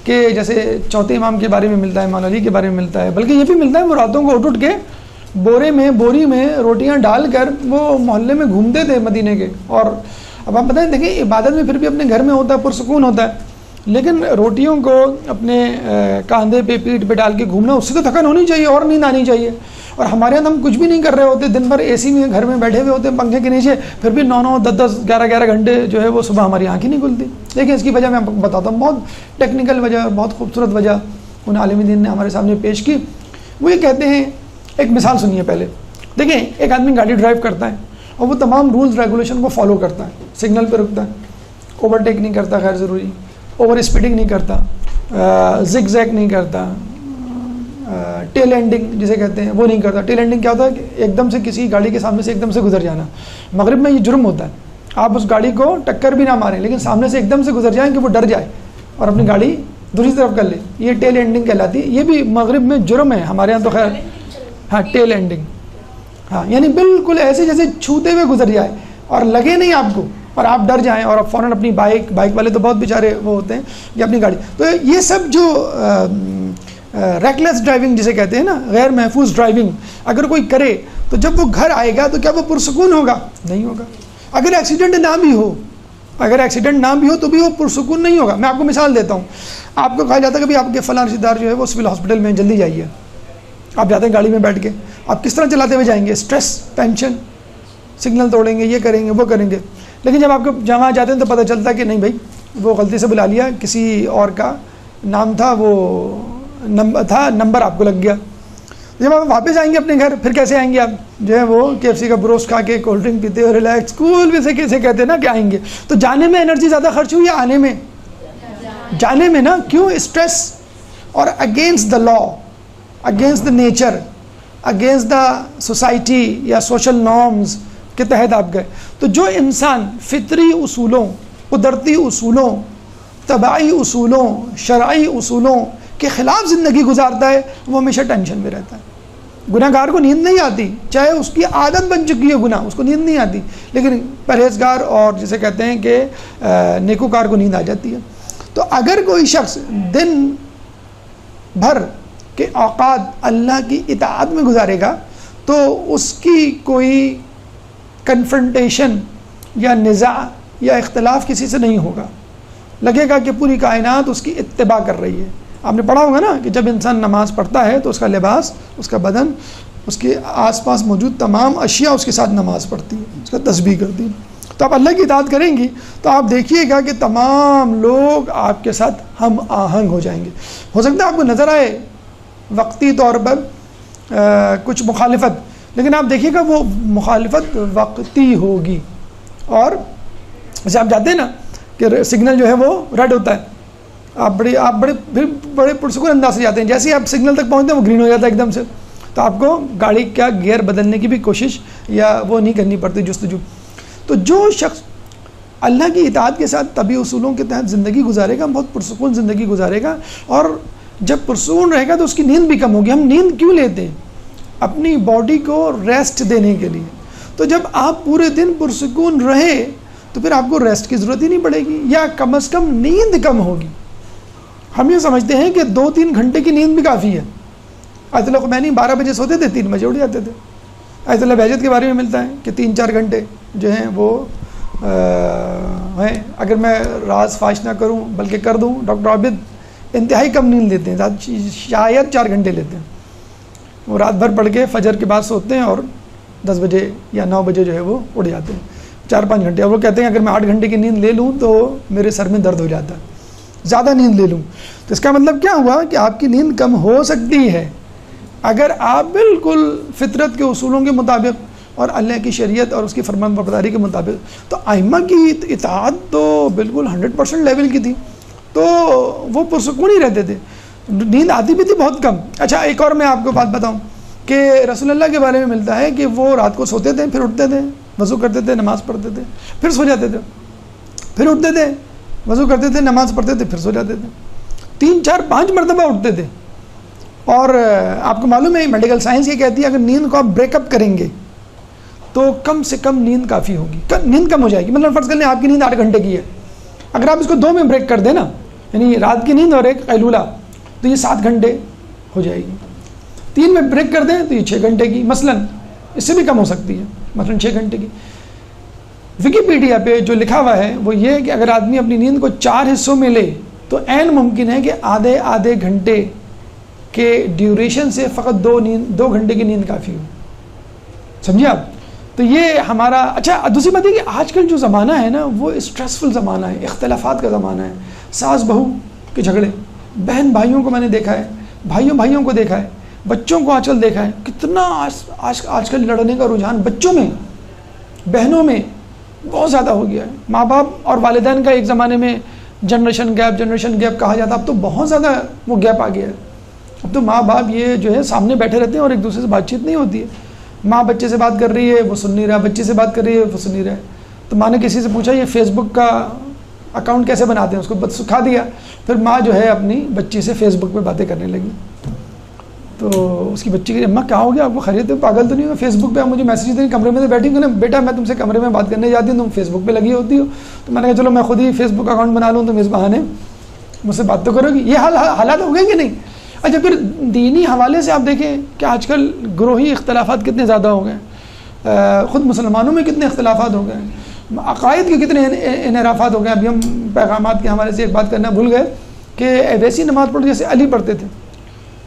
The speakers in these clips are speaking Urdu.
کہ جیسے چوتھے امام کے بارے میں ملتا ہے، مولا علی کے بارے میں ملتا ہے، بلکہ یہ بھی ملتا ہے وہ راتوں کو اٹھ کے بوری میں روٹیاں ڈال کر وہ محلے میں گھومتے تھے مدینے کے. اور اب آپ بتائیں، دیکھیں عبادت میں پھر بھی اپنے گھر میں ہوتا ہے، پرسکون ہوتا ہے، لیکن روٹیوں کو اپنے کاندھے پہ پیٹھ پہ ڈال کے گھومنا، اس سے تو تھکن ہونی چاہیے اور نیند آنی چاہیے. اور ہمارے یہاں ہم کچھ بھی نہیں کر رہے ہوتے، دن بھر اے سی میں گھر میں بیٹھے ہوئے ہوتے ہیں پنکھے کے نیچے، پھر بھی 9 10 11 گھنٹے جو ہے وہ صبح ہماری آنکھ ہی نہیں کھلتی. لیکن اس کی وجہ میں آپ کو بتاتا ہوں، بہت ٹیکنیکل وجہ اور بہت خوبصورت وجہ ان عالم دین نے ہمارے سامنے پیش کی. وہ یہ کہتے ہیں، ایک مثال سنیے پہلے. دیکھیں ایک آدمی گاڑی ڈرائیو کرتا ہے اور وہ تمام رولز ریگولیشن کو فالو کرتا ہے، سگنل پہ رکتا ہے، اوورٹیک نہیں کرتا غیر ضروری، اوور اسپیڈنگ نہیں کرتا، زگ زیگ نہیں کرتا، ٹیل اینڈنگ جسے کہتے ہیں وہ نہیں کرتا. ٹیل اینڈنگ کیا ہوتا ہے کہ ایک دم سے کسی گاڑی کے سامنے سے ایک دم سے گزر جانا. مغرب میں یہ جرم ہوتا ہے، آپ اس گاڑی کو ٹکر بھی نہ ماریں لیکن سامنے سے ایک دم سے گزر جائیں کہ وہ ڈر جائے اور اپنی گاڑی دوسری طرف کر لے. یہ ٹیل اینڈنگ کہلاتی ہے. یہ بھی مغرب میں جرم ہے، ہمارے یہاں تو خیر ہاں ٹیل اینڈنگ، ہاں یعنی بالکل ایسے جیسے چھوتے ہوئے گزر جائے اور لگے نہیں آپ کو اور آپ ڈر جائیں اور آپ فوراً اپنی بائک والے تو بہت بیچارے وہ ہوتے ہیں یا اپنی گاڑی. تو یہ سب جو ریکلیس ڈرائیونگ جسے کہتے ہیں نا، غیر محفوظ ڈرائیونگ اگر کوئی کرے تو جب وہ گھر آئے گا تو کیا وہ پرسکون ہوگا؟ نہیں ہوگا. اگر ایکسیڈنٹ نہ بھی ہو تو بھی وہ پرسکون نہیں ہوگا. میں آپ کو مثال دیتا ہوں. آپ کو کہا جاتا ہے کہ آپ کے فلاں رشتہ دار جو ہے وہ سول ہاسپٹل میں جلدی جائیے. آپ جاتے ہیں گاڑی میں بیٹھ کے، آپ کس طرح چلاتے ہوئے جائیں گے؟ اسٹریس، ٹینشن، سگنل توڑیں گے، یہ کریں گے وہ کریں گے. لیکن جب آپ کو جہاں جاتے ہیں تو پتہ چلتا ہے کہ نہیں بھائی وہ غلطی سے بلا لیا، کسی اور کا نام تھا، وہ نمبر آپ کو لگ گیا. جب آپ واپس آئیں گے اپنے گھر، پھر کیسے آئیں گے؟ آپ جو ہے وہ KFC کا بروسٹ کھا کے کولڈ ڈرنک پیتے اور ریلیکس کول بھی سے کیسے کہتے ہیں نا کہ آئیں گے. تو جانے میں انرجی زیادہ خرچ ہوئی یا آنے میں؟ جانے میں نا. کیوں؟ اسٹریس اور against the law, against the nature, against the society یا سوشل نارمز کے تحت آپ گئے. تو جو انسان فطری اصولوں، قدرتی اصولوں، طبعی اصولوں، شرعی اصولوں کے خلاف زندگی گزارتا ہے وہ ہمیشہ ٹینشن میں رہتا ہے. گناہ گار کو نیند نہیں آتی، چاہے اس کی عادت بن چکی ہے گناہ، اس کو نیند نہیں آتی، لیکن پرہیزگار اور جسے کہتے ہیں کہ نیکوکار کو نیند آ جاتی ہے. تو اگر کوئی شخص دن بھر کے اوقات اللہ کی اطاعت میں گزارے گا تو اس کی کوئی کنفرنٹیشن یا نزاع یا اختلاف کسی سے نہیں ہوگا. لگے گا کہ پوری کائنات اس کی اتباع کر رہی ہے. آپ نے پڑھا ہوگا نا کہ جب انسان نماز پڑھتا ہے تو اس کا لباس، اس کا بدن، اس کے آس پاس موجود تمام اشیاء اس کے ساتھ نماز پڑھتی ہے، اس کا تسبیح کرتی ہے. تو آپ اللہ کی اطاعت کریں گی تو آپ دیکھیے گا کہ تمام لوگ آپ کے ساتھ ہم آہنگ ہو جائیں گے. ہو سکتا ہے آپ کو نظر آئے وقتی طور پر کچھ مخالفت، لیکن آپ دیکھیے گا وہ مخالفت وقتی ہوگی. اور جیسے آپ جاتے ہیں نا کہ سگنل جو ہے وہ ریڈ ہوتا ہے، آپ بڑے پرسکون انداز سے جاتے ہیں، جیسے ہی آپ سگنل تک پہنچتے ہیں وہ گرین ہو جاتا ہے ایک دم سے، تو آپ کو گاڑی کا گیئر بدلنے کی بھی کوشش یا وہ نہیں کرنی پڑتی جستجو. تو جو شخص اللہ کی اطاعت کے ساتھ طبی اصولوں کے تحت زندگی گزارے گا، بہت پرسکون زندگی گزارے گا. اور جب پرسکون رہے گا تو اس کی نیند بھی کم ہوگی. ہم نیند کیوں لیتے ہیں؟ اپنی باڈی کو ریسٹ دینے کے لیے. تو جب آپ پورے دن پرسکون رہے تو پھر آپ کو ریسٹ کی ضرورت ہی نہیں پڑے گی، یا کم از کم نیند کم ہوگی. ہم یہ سمجھتے ہیں کہ 2-3 گھنٹے کی نیند بھی کافی ہے. آیت اللہ خمینی 12 بجے سوتے تھے، 3 بجے اٹھ جاتے تھے. آیت اللہ بہجت کے بارے میں ملتا ہے کہ 3-4 گھنٹے جو ہیں وہ ہیں. اگر میں راز فاش نہ کروں بلکہ کر دوں، ڈاکٹر عابد انتہائی کم نیند لیتے ہیں، شاید 4 گھنٹے لیتے ہیں. وہ رات بھر پڑھ کے فجر کے بعد سوتے ہیں اور 10 بجے یا 9 بجے جو ہے وہ اٹھ جاتے ہیں. 4-5 گھنٹے. اور وہ کہتے ہیں اگر میں 8 گھنٹے کی نیند لے لوں تو میرے سر میں درد ہو جاتا ہے، زیادہ نیند لے لوں. تو اس کا مطلب کیا ہوا کہ آپ کی نیند کم ہو سکتی ہے اگر آپ بالکل فطرت کے اصولوں کے مطابق اور اللہ کی شریعت اور اس کی فرمان برداری کے مطابق. تو ائمہ کی اطاعت تو بالکل 100% لیول کی تھی، تو وہ پرسکون ہی رہتے تھے. نیند آتی بھی تھی بہت کم. اچھا ایک اور میں آپ کو بات بتاؤں کہ رسول اللہ کے بارے میں ملتا ہے کہ وہ رات کو سوتے تھے، پھر اٹھتے تھے، وضو کرتے تھے، نماز پڑھتے تھے، پھر سو جاتے تھے، پھر اٹھتے تھے، وضو کرتے تھے، نماز پڑھتے تھے، پھر سو جاتے تھے. 3-4-5 مرتبہ اٹھتے تھے. اور آپ کو معلوم ہے میڈیکل سائنس یہ کہتی ہے اگر نیند کو آپ بریک اپ کریں گے تو کم سے کم نیند کافی ہوگی، نیند کم ہو جائے گی. مطلب فرض کر لیں آپ کی نیند 8 گھنٹے کی ہے، اگر آپ اس کو 2 میں بریک کر دیں نا یعنی رات کی نیند اور ایک قیلولہ، تو یہ 7 گھنٹے ہو جائے گی. 3 میں بریک کر دیں تو یہ 6 گھنٹے کی، مثلاً اس سے بھی کم ہو سکتی ہے، مثلاً 6 گھنٹے کی. وکیپیڈیا پہ جو لکھا ہوا ہے وہ یہ ہے کہ اگر آدمی اپنی نیند کو 4 حصوں میں لے تو عین ممکن ہے کہ آدھے گھنٹے کے ڈیوریشن سے فقط 2 گھنٹے کی نیند کافی ہو. سمجھے آپ؟ تو یہ ہمارا اچھا. دوسری بات یہ کہ آج کل جو زمانہ ہے نا وہ اسٹریسفل زمانہ ہے، اختلافات کا زمانہ ہے. ساس بہو کے جھگڑے، بہن بھائیوں کو میں نے دیکھا ہے، بھائیوں کو دیکھا ہے، بچوں کو آج کل دیکھا ہے. کتنا آج کل لڑنے کا رجحان بچوں میں، بہنوں میں بہت زیادہ ہو گیا ہے. ماں باپ اور والدین کا ایک زمانے میں جنریشن گیپ کہا جاتا، اب تو بہت زیادہ وہ گیپ آ گیا ہے. اب تو ماں باپ یہ جو ہے سامنے بیٹھے رہتے ہیں اور ایک دوسرے سے بات چیت نہیں ہوتی ہے. ماں بچے سے بات کر رہی ہے وہ سن نہیں رہا، بچے سے بات کر رہی ہے وہ سن نہیں رہا. تو ماں نے کسی سے پوچھا یہ فیس بک کا اکاؤنٹ کیسے بناتے ہیں، اس کو سکھا دیا. پھر ماں جو ہے اپنی بچی سے فیس بک پہ باتیں کرنے لگی. تو اس کی بچی کی اماں کیا ہو گیا، آپ کو خیریت ہے، پاگل تو نہیں ہو، فیس بک پہ آپ مجھے میسیج دیں، کمرے میں تو بیٹھی ہوں نا. بیٹا میں تم سے کمرے میں بات کرنے جاتی ہوں، تم فیس بک پہ لگی ہوتی ہو. تو میں نے کہا چلو میں خود ہی فیس بک اکاؤنٹ بنا لوں، تم اس بہانے مجھ سے بات تو کرو گی. یہ حالات ہو گئے کہ نہیں؟ اچھا پھر دینی حوالے سے آپ دیکھیں کہ آج کل گروہی اختلافات کتنے زیادہ ہو گئے، خود مسلمانوں میں کتنے اختلافات ہو گئے، عقائد کے کتنے انحرافات ہو گئے. ابھی ہم پیغامات کے حوالے سے ایک بات کرنا بھول گئے کہ ویسی نماز پڑھو جیسے علی پڑھتے تھے،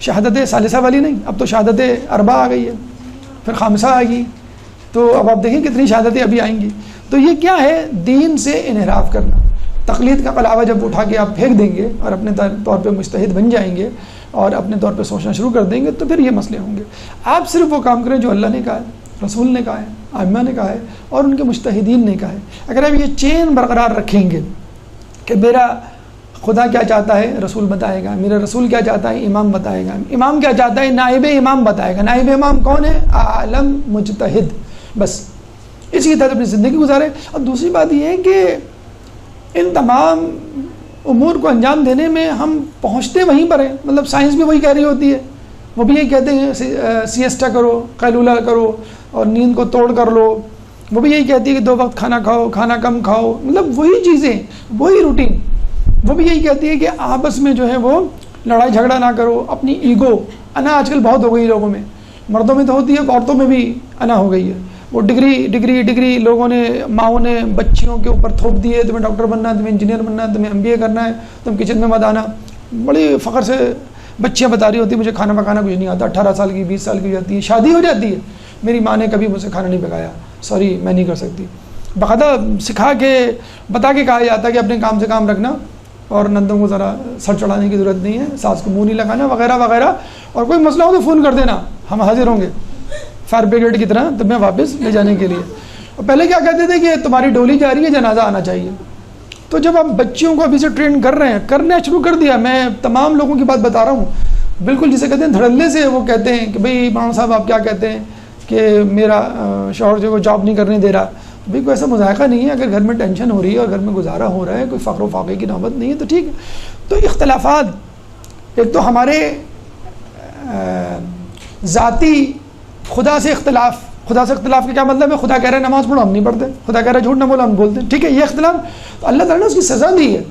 شہادت ثالثہ والی نہیں، اب تو شہادت اربع آ گئی ہے، پھر خامسہ آ گئی. تو اب آپ دیکھیں کتنی شہادتیں ابھی آئیں گی. تو یہ کیا ہے؟ دین سے انحراف کرنا. تقلید کا قلاوہ جب اٹھا کے آپ پھینک دیں گے اور اپنے طور پہ مجتہد بن جائیں گے اور اپنے طور پہ سوچنا شروع کر دیں گے تو پھر یہ مسئلے ہوں گے. آپ صرف وہ کام کریں جو اللہ نے کہا ہے، رسول نے کہا ہے، ائمہ نے کہا ہے اور ان کے مجتہدین نے کہا ہے. اگر آپ یہ چین برقرار رکھیں گے کہ میرا خدا کیا چاہتا ہے رسول بتائے گا، میرا رسول کیا چاہتا ہے امام بتائے گا، امام کیا چاہتا ہے نائب امام بتائے گا. نائب امام کون ہے؟ عالم مجتہد. بس اسی کے تحت اپنی زندگی گزارے. اور دوسری بات یہ ہے کہ ان تمام امور کو انجام دینے میں ہم پہنچتے وہیں پر ہیں. مطلب سائنس بھی وہی کہہ رہی ہوتی ہے، وہ بھی یہی کہتے ہیں سیسٹا کرو، قیلولہ کرو اور نیند کو توڑ کر لو. وہ بھی یہی کہتی ہے کہ 2 وقت کھانا کھاؤ، کھانا کم کھاؤ. مطلب وہی چیزیں، وہی روٹین. وہ بھی یہی کہتی ہے کہ آپس میں جو ہے وہ لڑائی جھگڑا نہ کرو. اپنی ایگو، انا آج کل بہت ہو گئی لوگوں میں، مردوں میں تو ہوتی ہے، عورتوں میں بھی انا ہو گئی ہے. وہ ڈگری لوگوں نے، ماؤں نے بچیوں کے اوپر تھوپ دی ہے، تمہیں ڈاکٹر بننا ہے، تمہیں انجینئر بننا ہے، تمہیں MBA کرنا ہے، تم کچن میں مت آنا. بڑی فخر سے بچیاں بتا رہی ہوتی ہیں مجھے کھانا پکانا کچھ نہیں آتا. 18 سال کی 20 سال کی ہو جاتی ہے، شادی ہو جاتی ہے، میری ماں نے کبھی مجھ سے کھانا نہیں پکایا، سوری میں نہیں کر سکتی. باقاعدہ سکھا کے بتا کے کہا جاتا ہے کہ اپنے کام سے کام رکھنا اور نندوں کو ذرا سر چڑھانے کی ضرورت نہیں ہے، ساس کو منہ نہیں لگانا وغیرہ وغیرہ. اور کوئی مسئلہ ہو تو فون کر دینا، ہم حاضر ہوں گے فائر بریگیڈ کی طرح تمہیں واپس لے جانے کے لیے. اور پہلے کیا کہتے تھے کہ تمہاری ڈولی جا رہی ہے، جنازہ آنا چاہیے. تو جب آپ بچیوں کو ابھی سے ٹرین کر رہے ہیں، کرنا شروع کر دیا. میں تمام لوگوں کی بات بتا رہا ہوں، بالکل جسے کہتے ہیں دھڑلے سے. وہ کہتے ہیں کہ بھئی مولانا صاحب آپ کیا کہتے ہیں کہ میرا شوہر جو جاب نہیں کرنے دے رہا. بھئی کوئی ایسا مذائقہ نہیں ہے، اگر گھر میں ٹینشن ہو رہی ہے اور گھر میں گزارا ہو رہا ہے، کوئی فقر و فاقے کی نوبت نہیں ہے تو ٹھیک ہے. تو اختلافات، ایک تو ہمارے ذاتی خدا سے اختلاف کا کیا مطلب ہے؟ خدا کہہ رہا ہے نماز پڑھو، ہم نہیں پڑھتے. خدا کہہ رہا ہے جھوٹ نہ بولو، ہم بولتے ہیں. ٹھیک ہے، یہ اختلاف اللہ تعالیٰ نے اس کی سزا دی ہے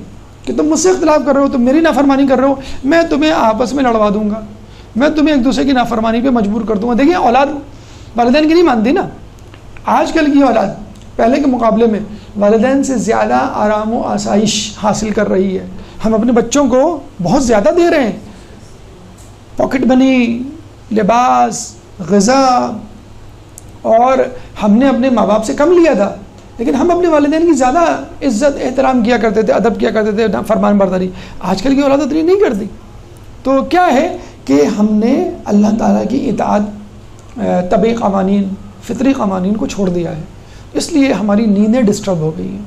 کہ تم مجھ سے اختلاف کر رہے ہو، تم میری نافرمانی کر رہے ہو، میں تمہیں آپس میں لڑوا دوں گا، میں تمہیں ایک دوسرے کی نافرمانی پہ مجبور کر دوں گا. دیکھیں اولاد والدین کی نہیں مانتی نا. آج کل کی اولاد پہلے کے مقابلے میں والدین سے زیادہ آرام و آسائش حاصل کر رہی ہے. ہم اپنے بچوں کو بہت زیادہ دے رہے ہیں، پاکٹ منی، لباس، غذا. اور ہم نے اپنے ماں باپ سے کم لیا تھا، لیکن ہم اپنے والدین کی زیادہ عزت احترام کیا کرتے تھے، ادب کیا کرتے تھے، فرمان برداری. آج کل کی اولاد اتنی نہیں کرتی. تو کیا ہے کہ ہم نے اللہ تعالیٰ کی اطاعت، طبعی قوانین، فطری قوانین کو چھوڑ دیا ہے. اس لیے ہماری نیندیں ڈسٹرب ہو گئی ہیں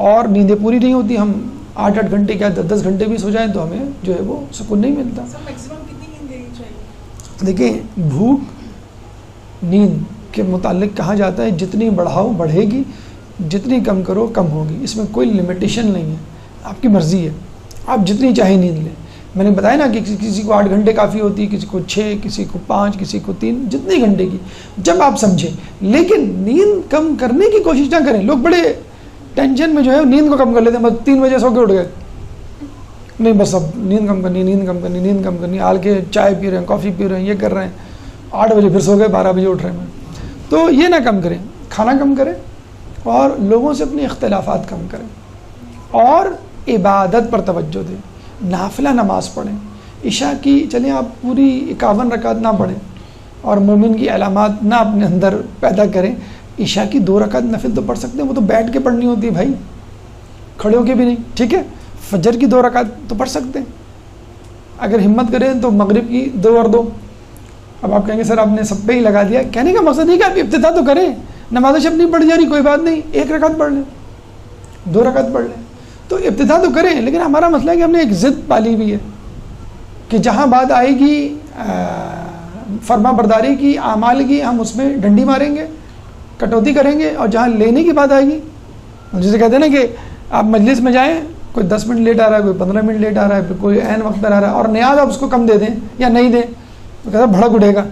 اور نیندیں پوری نہیں ہوتی. ہم 8-8 گھنٹے کیا 10-10 گھنٹے بھی سو جائیں تو ہمیں جو ہے وہ سکون نہیں ملتا. دیکھیں بھوک نیند کے متعلق کہا جاتا ہے جتنی بڑھاؤ بڑھے گی، جتنی کم کرو کم ہوگی. اس میں کوئی لمیٹیشن نہیں ہے، آپ کی مرضی ہے، آپ جتنی چاہے نیند لیں. میں نے بتایا نا کہ کسی کو 8 گھنٹے کافی ہوتی ہے، کسی کو 6، کسی کو 5، کسی کو 3، جتنے گھنٹے کی جب آپ سمجھیں. لیکن نیند کم کرنے کی کوشش نہ کریں. لوگ بڑے ٹینشن میں جو ہے نیند کو کم کر لیتے ہیں، 3 بجے سو کے اٹھ گئے، نہیں بس اب نیند کم کرنی، نیند کم کرنی، نیند کم کرنی، آل کے چائے پی رہے ہیں، کافی پی رہے ہیں، یہ کر رہے ہیں، 8 بجے پھر سو گئے، 12 بجے اٹھ رہے ہیں. تو یہ نہ کم کریں، کھانا کم کریں اور لوگوں سے اپنے اختلافات کم کریں اور عبادت پر توجہ دیں. نافلہ نماز پڑھیں. عشاء کی چلیں آپ پوری 51 رکعت نہ پڑھیں اور مومن کی علامات نہ اپنے اندر پیدا کریں. عشاء کی 2 رکعت نفل تو پڑھ سکتے ہیں، وہ تو بیٹھ کے پڑھنی ہوتی ہے بھائی، کھڑے ہو کے بھی نہیں. ٹھیک ہے، فجر کی 2 رکعت تو پڑھ سکتے ہیں، اگر ہمت کریں تو مغرب کی 2 اور 2. اب آپ کہیں گے سر آپ نے سب پہ ہی لگا دیا. کہنے کا مقصد ہے کہ آپ ابتدا تو کریں. نماز شب نہیں پڑھ جا رہی، کوئی بات نہیں، 1 رکعت پڑھ لیں، 2 رکعت پڑھ لیں. تو ابتدا تو کریں، لیکن ہمارا مسئلہ ہے کہ ہم نے ایک ضد پالی ہوئی ہے کہ جہاں بات آئے گی فرما برداری کی، اعمال کی، ہم اس میں ڈنڈی ماریں گے، کٹوتی کریں گے. اور جہاں لینے کی بات آئے گی، جسے کہتے ہیں نا کہ آپ مجلس میں جائیں، کوئی 10 منٹ لیٹ آ رہا ہے، کوئی 15 منٹ لیٹ آ رہا ہے، پھر کوئی عین وقت پر آ رہا ہے، اور نیاز آپ اس کو کم دے دیں یا نہیں دیں تو کہتا ہے بھڑک اٹھے گا،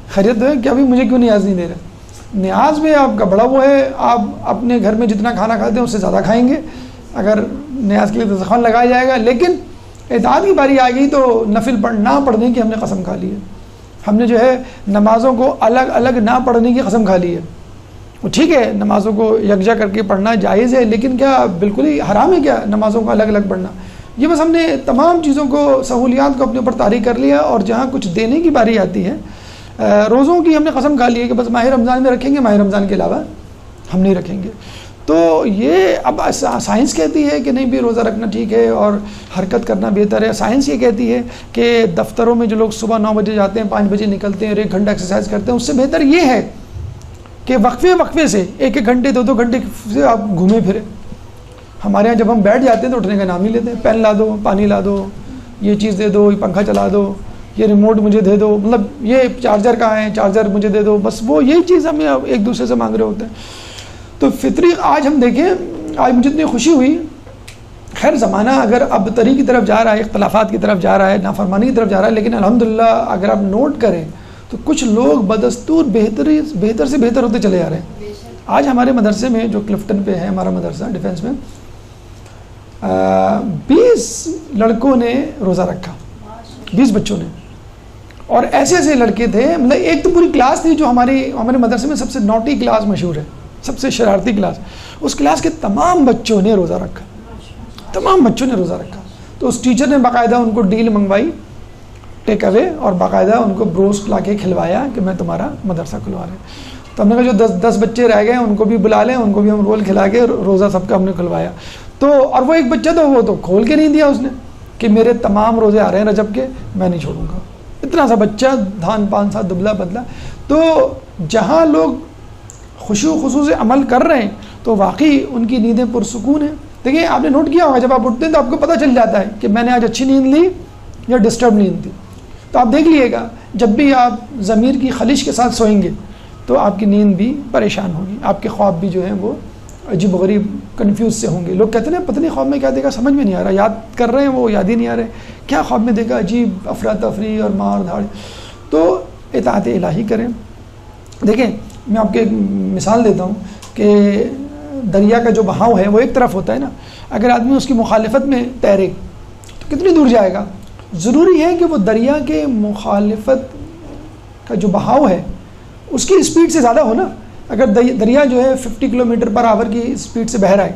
خیریت ہے کہ ابھی مجھے کیوں نیاز نہیں دے رہے. نیاز میں آپ کا بڑا وہ ہے، آپ اپنے گھر میں جتنا کھانا کھاتے ہیں اس سے زیادہ کھائیں گے اگر نیاز کے لیے دسترخوان لگایا جائے گا. لیکن اطاعت کی باری آ گئی تو نفل نہ پڑھنے کی ہم نے قسم کھا لی ہے. ہم نے جو ہے نمازوں کو الگ الگ نہ پڑھنے کی قسم کھا لی ہے. وہ ٹھیک ہے نمازوں کو یکجا کر کے پڑھنا جائز ہے، لیکن کیا بالکل ہی حرام ہے کیا نمازوں کو الگ الگ پڑھنا؟ یہ بس ہم نے تمام چیزوں کو، سہولیات کو اپنے اوپر طاری کر لیا. اور جہاں کچھ دینے کی باری آتی ہے، روزوں کی ہم نے قسم کھا لی ہے کہ بس ماہ رمضان میں رکھیں گے، ماہ رمضان کے علاوہ ہم نہیں رکھیں گے. تو یہ اب سائنس کہتی ہے کہ نہیں بھی روزہ رکھنا ٹھیک ہے اور حرکت کرنا بہتر ہے. سائنس یہ کہتی ہے کہ دفتروں میں جو لوگ صبح 9 بجے جاتے ہیں، 5 بجے نکلتے ہیں اور 1 گھنٹہ ایکسرسائز کرتے ہیں، اس سے بہتر یہ ہے کہ وقفے سے 1 گھنٹے 2 گھنٹے سے آپ گھومے پھرے. ہمارے ہاں جب ہم بیٹھ جاتے ہیں تو اٹھنے کا نام ہی لیتے ہیں. پین لا دو، پانی لا دو، یہ چیز دے دو، یہ پنکھا چلا دو، یہ ریموٹ مجھے دے دو، مطلب یہ چارجر کہاں ہے، چارجر مجھے دے دو، بس وہ یہی چیز ہمیں ایک دوسرے سے مانگ رہے ہوتے ہیں. تو فطری آج ہم دیکھیں، آج مجھے اتنی خوشی ہوئی. خیر زمانہ اگر ابتری کی طرف جا رہا ہے، اختلافات کی طرف جا رہا ہے، نافرمانی کی طرف جا رہا ہے، لیکن الحمدللہ اگر آپ نوٹ کریں تو کچھ لوگ بدستور بہتر سے بہتر ہوتے چلے جا رہے ہیں. آج ہمارے مدرسے میں جو کلفٹن پہ ہے ہمارا مدرسہ ڈیفینس میں، 20 لڑکوں نے روزہ رکھا، 20 بچوں نے. اور ایسے ایسے لڑکے تھے، مطلب ایک تو پوری کلاس تھی جو ہمارے مدرسے میں سب سے نوٹی کلاس مشہور ہے، سب سے شرارتی کلاس. اس کلاس کے تمام بچوں نے روزہ رکھا، تمام بچوں نے روزہ رکھا. تو اس ٹیچر نے باقاعدہ ان کو ڈیل منگوائی، ٹیک اوے، اور باقاعدہ ان کو بروسٹ لا کے کھلوایا کہ میں تمہارا مدرسہ کھلوا رہے ہیں. تو ہم نے کہا جو 10 بچے رہ گئے ان کو بھی بلا لیں، ان کو بھی ہم رول کھلا کے روزہ سب کا ہم نے کھلوایا. تو اور وہ ایک بچہ تو وہ تو کھول کے نہیں دیا اس نے کہ میرے تمام روزے آ رہے ہیں رجب کے، میں نہیں چھوڑوں گا. اتنا سا بچہ، دھان پان سا دبلا پتلا. تو جہاں لوگ خشوع و خضوع سے عمل کر رہے ہیں تو واقعی ان کی نیندیں پرسکون ہیں. دیکھیں آپ نے نوٹ کیا ہوگا جب آپ اٹھتے ہیں تو آپ کو پتہ چل جاتا ہے کہ میں نے آج اچھی نیند لی یا ڈسٹرب نیند تھی. تو آپ دیکھ لیے گا جب بھی آپ ضمیر کی خلش کے ساتھ سوئیں گے تو آپ کی نیند بھی پریشان ہوگی، آپ کے خواب بھی جو ہیں وہ عجیب و غریب کنفیوز سے ہوں گے. لوگ کہتے ہیں پتہ نہیں خواب میں کیا دیکھا، سمجھ میں نہیں آ رہا، یاد کر رہے ہیں وہ یاد ہی نہیں آ رہے کیا خواب میں دیکھا، عجیب افراتفری اور مار دھاڑ. تو اطاعت الہی کریں. دیکھیں میں آپ کو ایک مثال دیتا ہوں کہ دریا کا جو بہاؤ ہے وہ ایک طرف ہوتا ہے نا، اگر آدمی اس کی مخالفت میں تیرے تو کتنی دور جائے گا. ضروری ہے کہ وہ دریا کے مخالفت کا جو بہاؤ ہے اس کی اسپیڈ سے زیادہ ہو نا. اگر دریا جو ہے 50 کلومیٹر پر آور کی اسپیڈ سے بہہ رہا ہے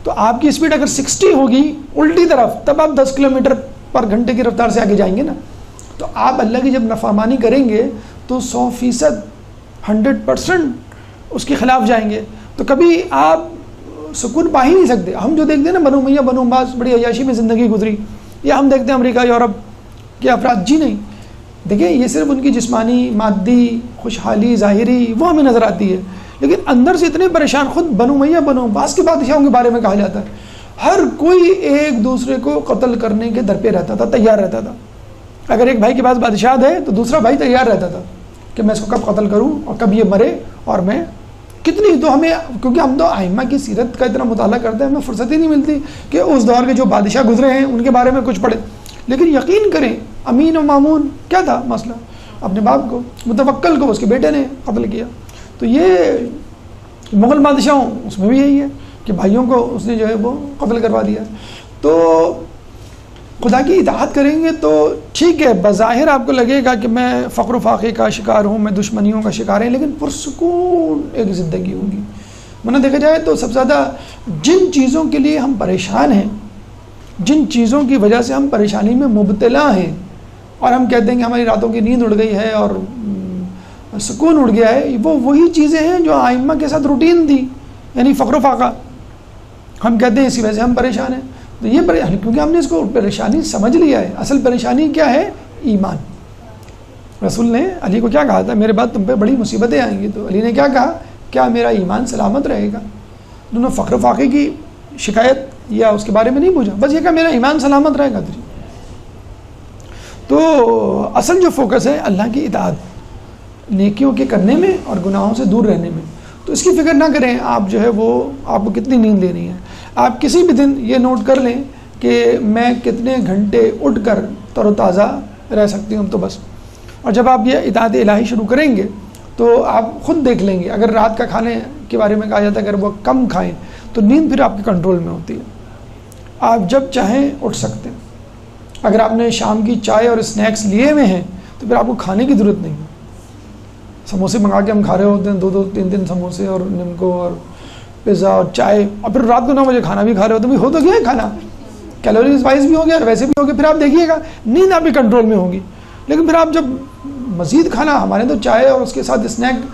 تو آپ کی اسپیڈ اگر 60 ہوگی الٹی طرف، تب آپ 10 کلومیٹر پر گھنٹے کی رفتار سے آگے جائیں گے نا. تو آپ اللہ کی جب نافرمانی کریں گے تو 100%، 100% اس کے خلاف جائیں گے تو کبھی آپ سکون پا ہی نہیں سکتے. ہم جو دیکھتے ہیں نا بنو میاں بنو عباس بڑی عیاشی میں زندگی گزری، یا ہم دیکھتے ہیں امریکہ یورپ کے افراد، جی نہیں. دیکھیں یہ صرف ان کی جسمانی مادی خوشحالی ظاہری وہ ہمیں نظر آتی ہے، لیکن اندر سے اتنے پریشان. خود بنو میاں بنو عباس کے بادشاہوں کے بارے میں کہا جاتا ہے ہر کوئی ایک دوسرے کو قتل کرنے کے در پہ رہتا تھا، تیار رہتا تھا. اگر ایک بھائی کے پاس بادشاہ ہے تو دوسرا بھائی تیار رہتا تھا کہ میں اس کو کب قتل کروں اور کب یہ مرے اور میں کتنی. تو ہمیں کیونکہ ہم تو ائمہ کی سیرت کا اتنا مطالعہ کرتے ہیں، ہمیں فرصت ہی نہیں ملتی کہ اس دور کے جو بادشاہ گزرے ہیں ان کے بارے میں کچھ پڑھیں. لیکن یقین کریں امین و مامون کیا تھا مسئلہ، اپنے باپ کو متوکل کو اس کے بیٹے نے قتل کیا. تو یہ مغل بادشاہوں اس میں بھی یہی ہے کہ بھائیوں کو اس نے جو ہے وہ قتل کروا دیا. تو خدا کی اطاعت کریں گے تو ٹھیک ہے، بظاہر آپ کو لگے گا کہ میں فقر و فاقے کا شکار ہوں، میں دشمنیوں کا شکار ہے، لیکن پرسکون ایک زندگی ہوگی. ورنہ دیکھا جائے تو سب سے زیادہ جن چیزوں کے لیے ہم پریشان ہیں، جن چیزوں کی وجہ سے ہم پریشانی میں مبتلا ہیں اور ہم کہتے ہیں کہ ہماری راتوں کی نیند اڑ گئی ہے اور سکون اڑ گیا ہے، وہ وہی چیزیں ہیں جو آئمہ کے ساتھ روٹین تھی، یعنی فقر و فاقہ. ہم کہتے ہیں اسی وجہ سے ہم پریشان ہیں. تو یہ کیونکہ ہم نے اس کو پریشانی سمجھ لیا ہے. اصل پریشانی کیا ہے؟ ایمان. رسول نے علی کو کیا کہا تھا؟ میرے بعد تم پہ بڑی مصیبتیں آئیں گی. تو علی نے کیا کہا؟ کیا میرا ایمان سلامت رہے گا؟ انہوں نے فقر و فاقے کی شکایت یا اس کے بارے میں نہیں پوچھا، بس یہ کہا میرا ایمان سلامت رہے گا. تو اصل جو فوکس ہے اللہ کی اطاعت، نیکیوں کے کرنے میں اور گناہوں سے دور رہنے میں. تو اس کی فکر نہ کریں آپ جو ہے وہ آپ کو کتنی نیند لینی ہے. آپ کسی بھی دن یہ نوٹ کر لیں کہ میں کتنے گھنٹے اٹھ کر تر و تازہ رہ سکتی ہوں، تو بس. اور جب آپ یہ اطاعت الہی شروع کریں گے تو آپ خود دیکھ لیں گے. اگر رات کا کھانے کے بارے میں کہا جاتا ہے اگر وہ کم کھائیں تو نیند پھر آپ کے کنٹرول میں ہوتی ہے، آپ جب چاہیں اٹھ سکتے ہیں. اگر آپ نے شام کی چائے اور اسنیکس لیے ہوئے ہیں تو پھر آپ کو کھانے کی ضرورت نہیں ہے. سموسے منگا کے ہم کھا رہے ہوتے ہیں، 2 3 سموسے اور نمکو اور پیزا اور چائے، اور پھر رات کو 9 بجے کھانا بھی کھا رہے ہوتے ہیں. ہو تو گیا ہے کھانا، کیلوریز وائز بھی ہو گیا اور ویسے بھی ہو گیا. پھر آپ دیکھیے گا نیند آپ کے کنٹرول میں ہوگی. لیکن پھر آپ جب مزید کھانا، ہمارے تو چائے اور اس کے ساتھ اسنیک،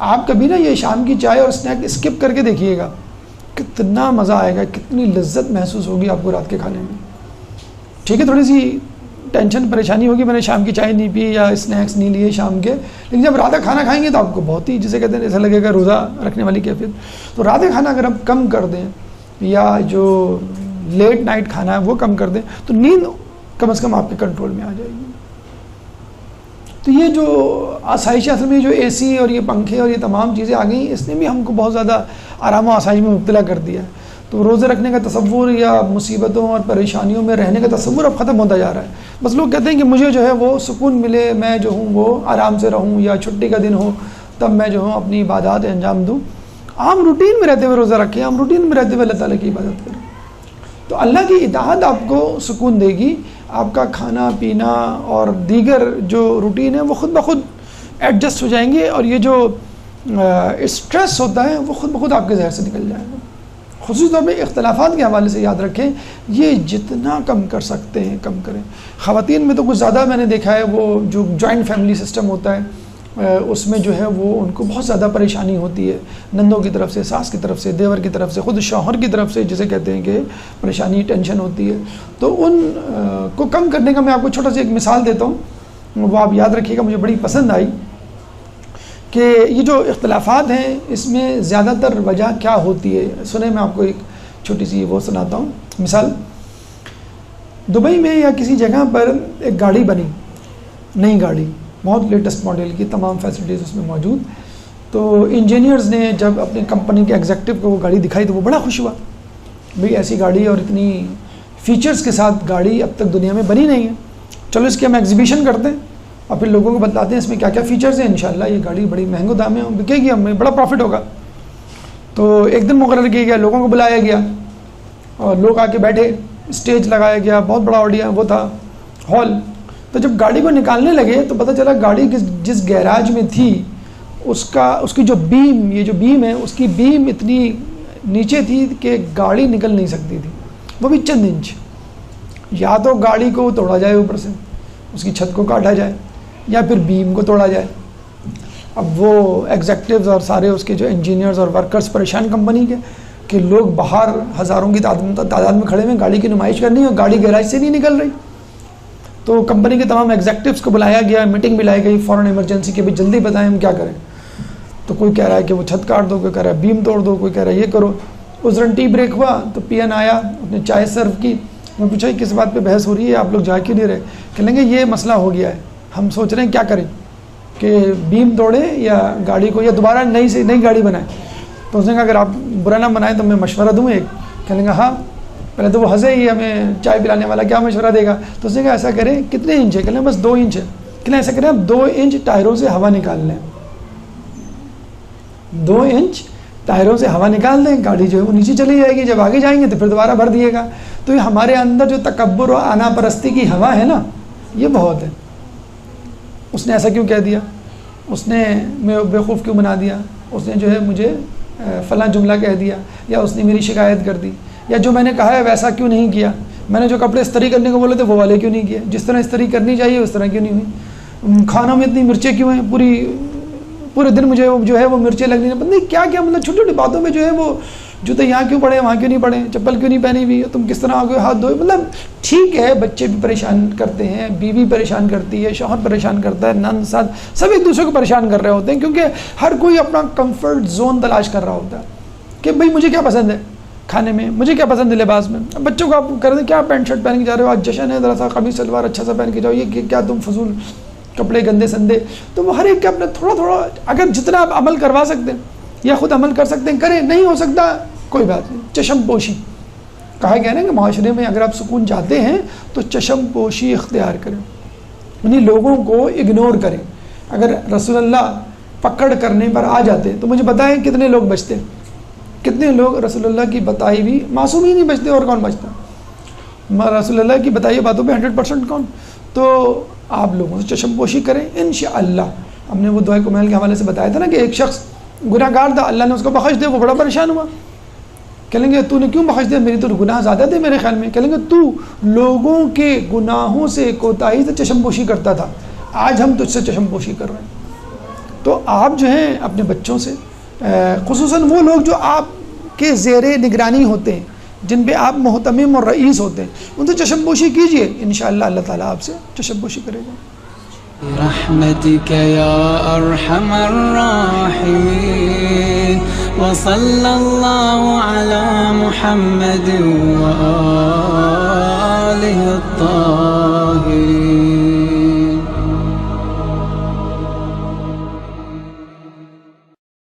آپ کبھی نا یہ شام کی چائے اور اسنیک اسکپ کر کے دیکھیے گا، کتنا مزہ آئے گا، کتنی لذت محسوس ہوگی آپ کو رات کے کھانے میں. ٹھیک ہے تھوڑی سی ٹینشن پریشانی ہوگی، میں نے شام کی چائے نہیں پی یا اسنیکس نہیں لیے شام کے، لیکن جب رات کا کھانا کھائیں گے تو آپ کو بہت ہی جسے کہتے ہیں ایسا لگے گا روزہ رکھنے والی کیفیت. تو رات کا کھانا اگر آپ کم کر دیں یا جو لیٹ نائٹ کھانا ہے وہ کم کر دیں تو نیند کم از کم آپ کے کنٹرول میں آ جائے گی. تو یہ جو آسائش اصل میں جو اے سی اور یہ پنکھے اور یہ تمام چیزیں آ گئیں، اس نے بھی ہم کو بہت زیادہ آرام و آسائش میں مبتلا کر دیا ہے. تو روزے رکھنے کا تصور یا مصیبتوں اور پریشانیوں میں رہنے کا تصور اب ختم ہوتا جا رہا ہے. بس لوگ کہتے ہیں کہ مجھے جو ہے وہ سکون ملے، میں جو ہوں وہ آرام سے رہوں، یا چھٹی کا دن ہو تب میں جو ہوں اپنی عبادات انجام دوں. عام روٹین میں رہتے ہوئے روزہ رکھیں، عام روٹین میں رہتے ہوئے اللہ تعالیٰ کی عبادت کریں، تو اللہ کی اطاعت آپ کو سکون دے گی. آپ کا کھانا پینا اور دیگر جو روٹین ہے وہ خود بخود ایڈجسٹ ہو جائیں گے، اور یہ جو اسٹریس ہوتا ہے وہ خود بخود آپ کے ذہن سے نکل جائے گا. خصوصی طور پہ اختلافات کے حوالے سے یاد رکھیں، یہ جتنا کم کر سکتے ہیں کم کریں. خواتین میں تو کچھ زیادہ میں نے دیکھا ہے، وہ جو جوائنٹ فیملی سسٹم ہوتا ہے اس میں جو ہے وہ ان کو بہت زیادہ پریشانی ہوتی ہے، نندوں کی طرف سے، ساس کی طرف سے، دیور کی طرف سے، خود شوہر کی طرف سے، جسے کہتے ہیں کہ پریشانی ٹینشن ہوتی ہے. تو ان کو کم کرنے کا میں آپ کو چھوٹا سا ایک مثال دیتا ہوں، وہ آپ یاد رکھیے گا، مجھے بڑی پسند آئی. کہ یہ جو اختلافات ہیں اس میں زیادہ تر وجہ کیا ہوتی ہے. سنیں میں آپ کو ایک چھوٹی سی وہ سناتا ہوں مثال. دبئی میں یا کسی جگہ پر ایک گاڑی بنی، نئی گاڑی، بہت لیٹسٹ ماڈل کی، تمام فیسلٹیز اس میں موجود. تو انجینئرز نے جب اپنے کمپنی کے ایگزیکٹو کو وہ گاڑی دکھائی تو وہ بڑا خوش ہوا، بھئی ایسی گاڑی اور اتنی فیچرز کے ساتھ گاڑی اب تک دنیا میں بنی نہیں ہے، چلو اس کی ہم ایگزیبیشن کرتے ہیں اور پھر لوگوں کو بتلاتے ہیں اس میں کیا کیا فیچرز ہیں، انشاءاللہ یہ گاڑی بڑی مہنگو دام میں بکے گی، ہمیں بڑا پروفٹ ہوگا. تو ایک دن مقرر کیا گیا، لوگوں کو بلایا گیا اور لوگ آ کے بیٹھے، اسٹیج لگایا گیا، بہت بڑا آڈینس وہ تھا ہال. تو جب گاڑی کو نکالنے لگے تو پتہ چلا گاڑی جس گیراج میں تھی اس کی جو بیم، یہ جو بیم ہے اس کی بیم اتنی نیچے تھی کہ گاڑی نکل نہیں سکتی تھی، وہ بھی چند انچ. یا تو گاڑی کو توڑا جائے اوپر سے، اس کی چھت کو کاٹا جائے، یا پھر بیم کو توڑا جائے. اب وہ ایگزیکٹیوز اور سارے اس کے جو انجینئرز اور ورکرز پریشان کمپنی کے کہ لوگ باہر ہزاروں کی تعداد میں کھڑے ہوئے، گاڑی کی نمائش کرنی ہے اور گاڑی گیراج سے نہیں نکل رہی. تو کمپنی کے تمام ایگزیکٹیوز کو بلایا گیا، میٹنگ بھی لائی گئی فوراً ایمرجنسی کے، بھی جلدی بتائیں ہم کیا کریں. تو کوئی کہہ رہا ہے کہ وہ چھت کاٹ دو، کوئی کہہ رہا ہے بیم توڑ دو، کوئی کہہ رہا ہے یہ کرو. اس دن ٹی بریک ہوا تو پی این آیا، اس نے چائے سرو کی. میں پوچھا کس بات پہ بحث ہو رہی ہے، آپ لوگ جا کیوں نہیں رہے؟ کہیں گے یہ مسئلہ ہو گیا ہے، ہم سوچ رہے ہیں کیا کریں کہ بیم توڑیں یا گاڑی کو یا دوبارہ نئی گاڑی بنائیں. تو اس نے کہا اگر آپ برا نہ بنائیں تو میں مشورہ دوں ایک. کہنے گا ہاں. پہلے تو وہ ہنسے ہی، ہمیں چائے پلانے والا کیا مشورہ دے گا. تو اس نے کہا ایسا کریں، کتنے انچ ہے؟ کہنے بس 2 انچ ہے. کہنے ایسا کریں آپ 2 انچ ٹائروں سے ہوا نکال لیں، 2 انچ ٹائروں سے ہوا نکال دیں، گاڑی جو ہے وہ نیچے چلی جائے گی، جب آگے جائیں گے تو پھر دوبارہ بھر دیے گا. تو یہ ہمارے اندر جو تکبر و انا پرستی کی ہوا ہے نا، یہ بہت ہے. اس نے ایسا کیوں کہہ دیا، اس نے میں بیوقوف کیوں بنا دیا، اس نے جو ہے مجھے فلاں جملہ کہہ دیا، یا اس نے میری شکایت کر دی، یا جو میں نے کہا ہے ویسا کیوں نہیں کیا، میں نے جو کپڑے استری کرنے کو بولے تھے وہ والے کیوں نہیں کیے، جس طرح استری کرنی چاہیے اس طرح کیوں نہیں ہوئی، کھانوں میں اتنی مرچیں کیوں ہیں، پورے دن مجھے جو ہے وہ مرچیں لگنی ہیں، پتہ نہیں کیا کیا، مطلب چھوٹی چھوٹی باتوں میں جو ہے وہ جوتے یہاں کیوں پڑے وہاں کیوں نہیں پڑے، چپل کیوں نہیں پہنی ہوئی، تم کس طرح آگے ہاتھ دھوئے. مطلب ٹھیک ہے، بچے بھی پریشان کرتے ہیں، بیوی پریشان کرتی ہے، شوہر پریشان کرتا ہے، نند ساتھ سب ایک دوسرے کو پریشان کر رہے ہوتے ہیں، کیونکہ ہر کوئی اپنا کمفرٹ زون تلاش کر رہا ہوتا ہے کہ بھئی مجھے کیا پسند ہے کھانے میں، مجھے کیا پسند ہے لباس میں. بچوں کو آپ کر دیں کیا پینٹ شرٹ پہن کے جا رہے ہو، آج جشن ہے، ذرا سا قمیص شلوار اچھا سا پہن کے جاؤ، یہ کیا تم فضول کپڑے گندے سندے. تو وہ ہر ایک کے اپنا تھوڑا تھوڑا، اگر جتنا آپ عمل کروا سکتے ہیں یا خود عمل کر سکتے ہیں کریں، نہیں ہو سکتا کوئی بات نہیں. چشم پوشی کہا گیا نا کہ معاشرے میں اگر آپ سکون چاہتے ہیں تو چشم پوشی اختیار کریں، یعنی لوگوں کو اگنور کریں. اگر رسول اللہ پکڑ کرنے پر آ جاتے تو مجھے بتائیں کتنے لوگ بچتے، کتنے لوگ رسول اللہ کی بتائی ہوئی معصوم ہی نہیں بچتے، اور کون بچتا، رسول اللہ کی بتائی باتوں پہ 100% کون. تو آپ لوگوں سے چشم پوشی کریں انشاءاللہ. ہم نے وہ دعائے کمیل کے حوالے سے بتایا تھا نا کہ ایک شخص گناہ گار تھا، اللہ نے اس کو بخش دیا، وہ بڑا پریشان ہوا. کہیں گے تو نے کیوں بخش دیا، میری تو گناہ زیادہ تھے میرے خیال میں. کہیں گے تو لوگوں کے گناہوں سے کوتاہی سے چشم پوشی کرتا تھا، آج ہم تجھ سے چشم پوشی کر رہے ہیں. تو آپ جو ہیں اپنے بچوں سے، خصوصاً وہ لوگ جو آپ کے زیر نگرانی ہوتے ہیں، جن پہ آپ محتمم اور رئیس ہوتے ہیں، ان سے چشم پوشی کیجئے، انشاءاللہ اللہ تعالیٰ آپ سے چشم پوشی کرے گا. برحمتك يا أرحم الراحمين وصلى الله على محمد وآله الطاهرين.